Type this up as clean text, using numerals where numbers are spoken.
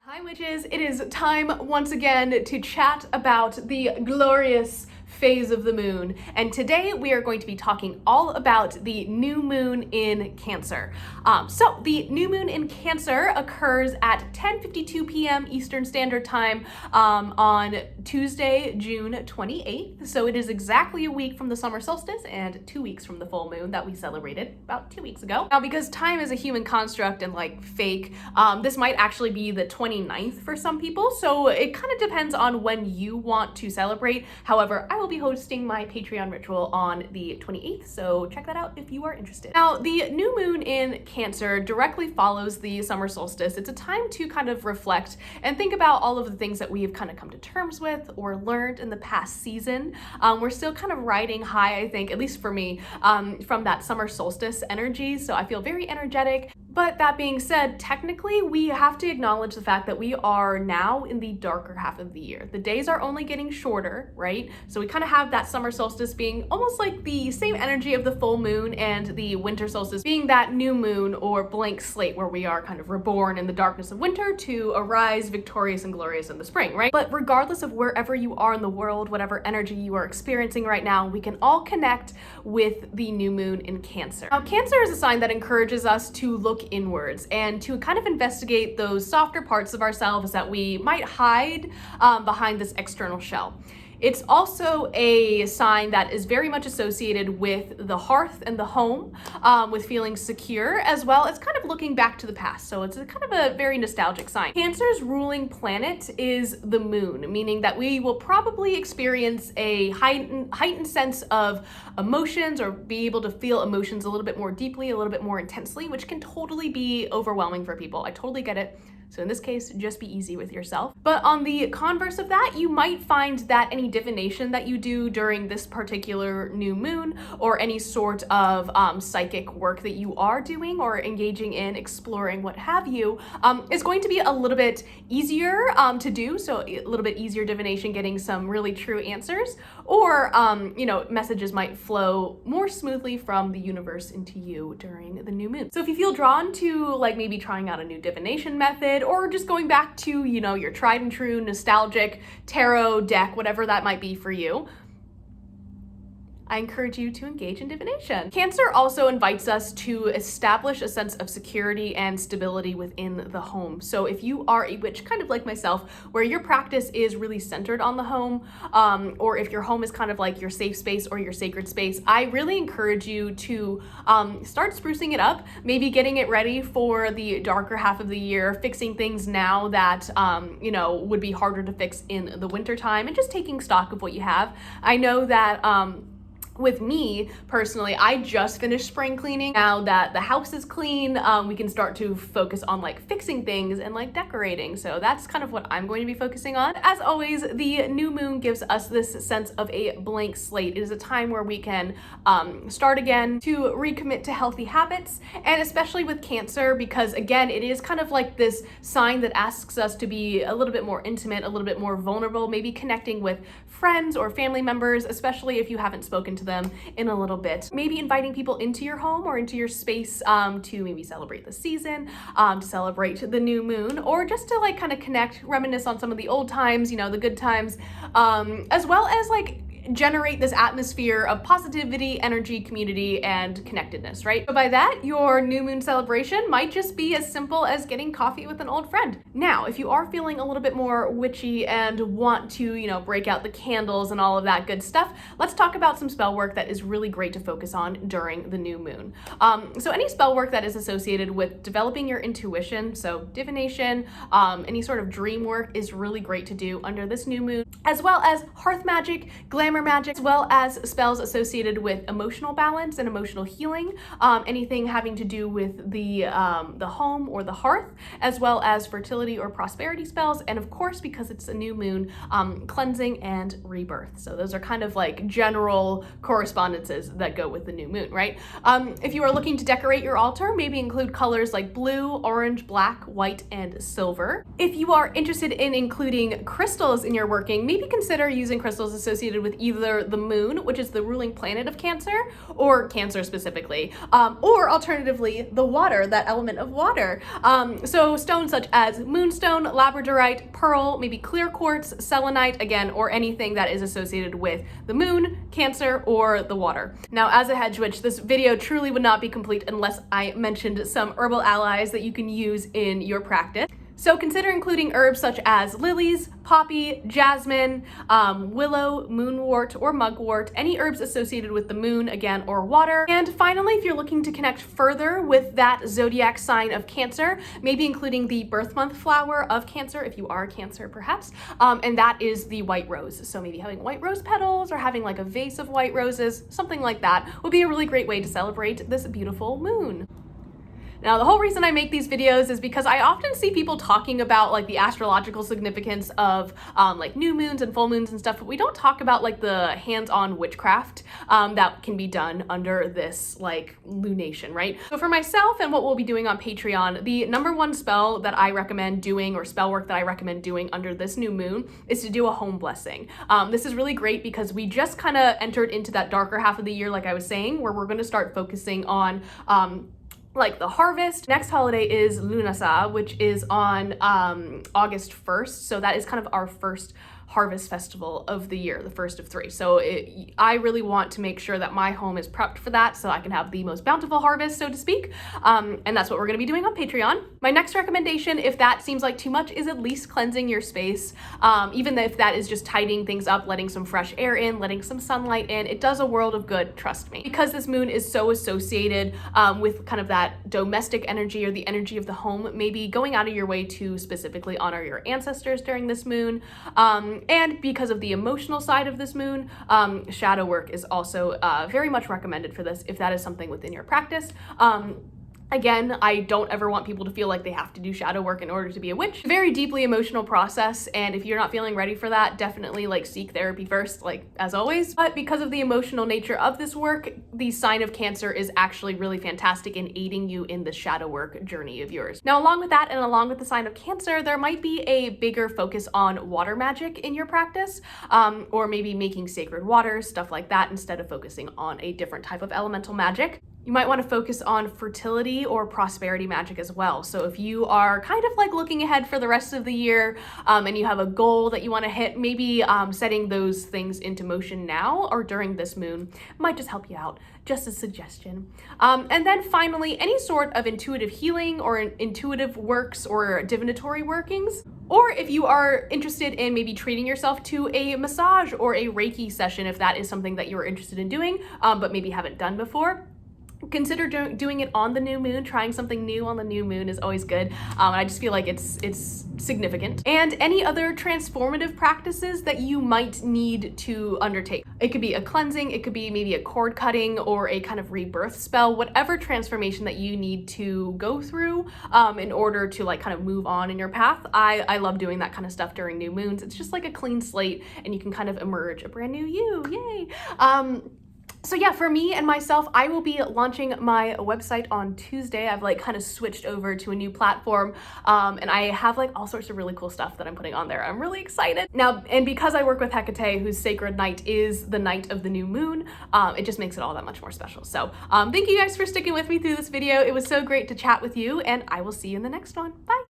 Hi witches, it is time once again to chat about the glorious phase of the moon, and today we are going to be talking all about the new moon in Cancer. So the new moon in Cancer occurs at 10:52 p.m. Eastern Standard Time on Tuesday, June 28th. So it is exactly a week from the summer solstice and 2 weeks from the full moon that we celebrated about 2 weeks ago. Now, because time is a human construct and like fake, this might actually be the 29th for some people, so it kind of depends on when you want to celebrate. However, I will be hosting my Patreon ritual on the 28th, so check that out if you are interested. Now, the new moon in Cancer directly follows the summer solstice. It's a time to kind of reflect and think about all of the things that we have kind of come to terms with or learned in the past season. We're still kind of riding high, I think, at least for me, from that summer solstice energy, so I feel very energetic. But that being said, technically, we have to acknowledge the fact that we are now in the darker half of the year. The days are only getting shorter, right? So we kind of have that summer solstice being almost like the same energy of the full moon, and the winter solstice being that new moon or blank slate where we are kind of reborn in the darkness of winter to arise victorious and glorious in the spring, right? But regardless of wherever you are in the world, whatever energy you are experiencing right now, we can all connect with the new moon in Cancer. Now, Cancer is a sign that encourages us to look inwards and to kind of investigate those softer parts of ourselves that we might hide behind this external shell. It's also a sign that is very much associated with the hearth and the home, with feeling secure, as well as kind of looking back to the past. So it's a kind of a very nostalgic sign. Cancer's ruling planet is the moon, meaning that we will probably experience a heightened sense of emotions, or be able to feel emotions a little bit more deeply, a little bit more intensely, which can totally be overwhelming for people. I totally get it. So in this case, just be easy with yourself. But on the converse of that, you might find that any divination that you do during this particular new moon, or any sort of psychic work that you are doing or engaging in, exploring, what have you, is going to be a little bit easier to do. So a little bit easier divination, getting some really true answers, or messages might flow more smoothly from the universe into you during the new moon. So if you feel drawn to like maybe trying out a new divination method, or just going back to, your tried and true nostalgic tarot deck, whatever that might be for you, I encourage you to engage in divination. Cancer also invites us to establish a sense of security and stability within the home. So if you are a witch, kind of like myself, where your practice is really centered on the home, or if your home is kind of like your safe space or your sacred space, I really encourage you to start sprucing it up, maybe getting it ready for the darker half of the year, fixing things now that, would be harder to fix in the winter time, and just taking stock of what you have. I know that, with me personally, I just finished spring cleaning. Now that the house is clean, we can start to focus on like fixing things and like decorating. So that's kind of what I'm going to be focusing on. As always, the new moon gives us this sense of a blank slate. It is a time where we can start again, to recommit to healthy habits, and especially with Cancer, because again, it is kind of like this sign that asks us to be a little bit more intimate, a little bit more vulnerable, maybe connecting with friends or family members, especially if you haven't spoken to them in a little bit. Maybe inviting people into your home or into your space to maybe celebrate the season, to celebrate the new moon, or just to like kind of connect, reminisce on some of the old times, the good times, as well as like generate this atmosphere of positivity, energy, community, and connectedness, right? So by that, your new moon celebration might just be as simple as getting coffee with an old friend. Now, if you are feeling a little bit more witchy and want to, break out the candles and all of that good stuff, let's talk about some spell work that is really great to focus on during the new moon. So any spell work that is associated with developing your intuition, so divination, any sort of dream work is really great to do under this new moon, as well as hearth magic, glamour magic, as well as spells associated with emotional balance and emotional healing, anything having to do with the home or the hearth, as well as fertility or prosperity spells, and of course, because it's a new moon, cleansing and rebirth. So those are kind of like general correspondences that go with the new moon, right? If you are looking to decorate your altar, maybe include colors like blue, orange, black, white, and silver. If you are interested in including crystals in your working, maybe consider using crystals associated with either the moon, which is the ruling planet of Cancer, or Cancer specifically, or alternatively, the water, that element of water. So stones such as moonstone, labradorite, pearl, maybe clear quartz, selenite, again, or anything that is associated with the moon, Cancer, or the water. Now, as a head switch, this video truly would not be complete unless I mentioned some herbal allies that you can use in your practice. So consider including herbs such as lilies, poppy, jasmine, willow, moonwort, or mugwort, any herbs associated with the moon, again, or water. And finally, if you're looking to connect further with that zodiac sign of Cancer, maybe including the birth month flower of Cancer, if you are Cancer perhaps, and that is the white rose. So maybe having white rose petals or having like a vase of white roses, something like that, would be a really great way to celebrate this beautiful moon. Now, the whole reason I make these videos is because I often see people talking about like the astrological significance of like new moons and full moons and stuff, but we don't talk about like the hands-on witchcraft that can be done under this like lunation, right? So for myself and what we'll be doing on Patreon, the #1 spell that I recommend doing, or spell work that I recommend doing under this new moon, is to do a home blessing. This is really great because we just kind of entered into that darker half of the year, like I was saying, where we're going to start focusing on like the harvest. Next holiday is Lunasa, which is on August 1st. So that is kind of our first harvest festival of the year, the first of 3. So I really want to make sure that my home is prepped for that so I can have the most bountiful harvest, so to speak. And that's what we're gonna be doing on Patreon. My next recommendation, if that seems like too much, is at least cleansing your space. Even if that is just tidying things up, letting some fresh air in, letting some sunlight in, it does a world of good, trust me. Because this moon is so associated with kind of that domestic energy or the energy of the home, maybe going out of your way to specifically honor your ancestors during this moon. And because of the emotional side of this moon, shadow work is also very much recommended for this if that is something within your practice. Again, I don't ever want people to feel like they have to do shadow work in order to be a witch. Very deeply emotional process, and if you're not feeling ready for that, definitely like seek therapy first, like as always. But because of the emotional nature of this work, the sign of Cancer is actually really fantastic in aiding you in the shadow work journey of yours. Now, along with that and along with the sign of Cancer, there might be a bigger focus on water magic in your practice, or maybe making sacred waters, stuff like that, instead of focusing on a different type of elemental magic. You might want to focus on fertility or prosperity magic as well. So if you are kind of like looking ahead for the rest of the year and you have a goal that you want to hit, maybe setting those things into motion now or during this moon might just help you out. Just a suggestion. And then finally, any sort of intuitive healing or intuitive works or divinatory workings. Or if you are interested in maybe treating yourself to a massage or a Reiki session, if that is something that you're interested in doing, but maybe haven't done before, consider doing it on the new moon. Trying something new on the new moon is always good. I just feel like it's significant. And any other transformative practices that you might need to undertake. It could be a cleansing, it could be maybe a cord cutting or a kind of rebirth spell, whatever transformation that you need to go through in order to like kind of move on in your path. I love doing that kind of stuff during new moons. It's just like a clean slate and you can kind of emerge a brand new you, yay. So yeah, for me and myself, I will be launching my website on Tuesday. I've like kind of switched over to a new platform and I have like all sorts of really cool stuff that I'm putting on there. I'm really excited. Now, and because I work with Hecate, whose sacred night is the night of the new moon, it just makes it all that much more special. So thank you guys for sticking with me through this video. It was so great to chat with you and I will see you in the next one. Bye.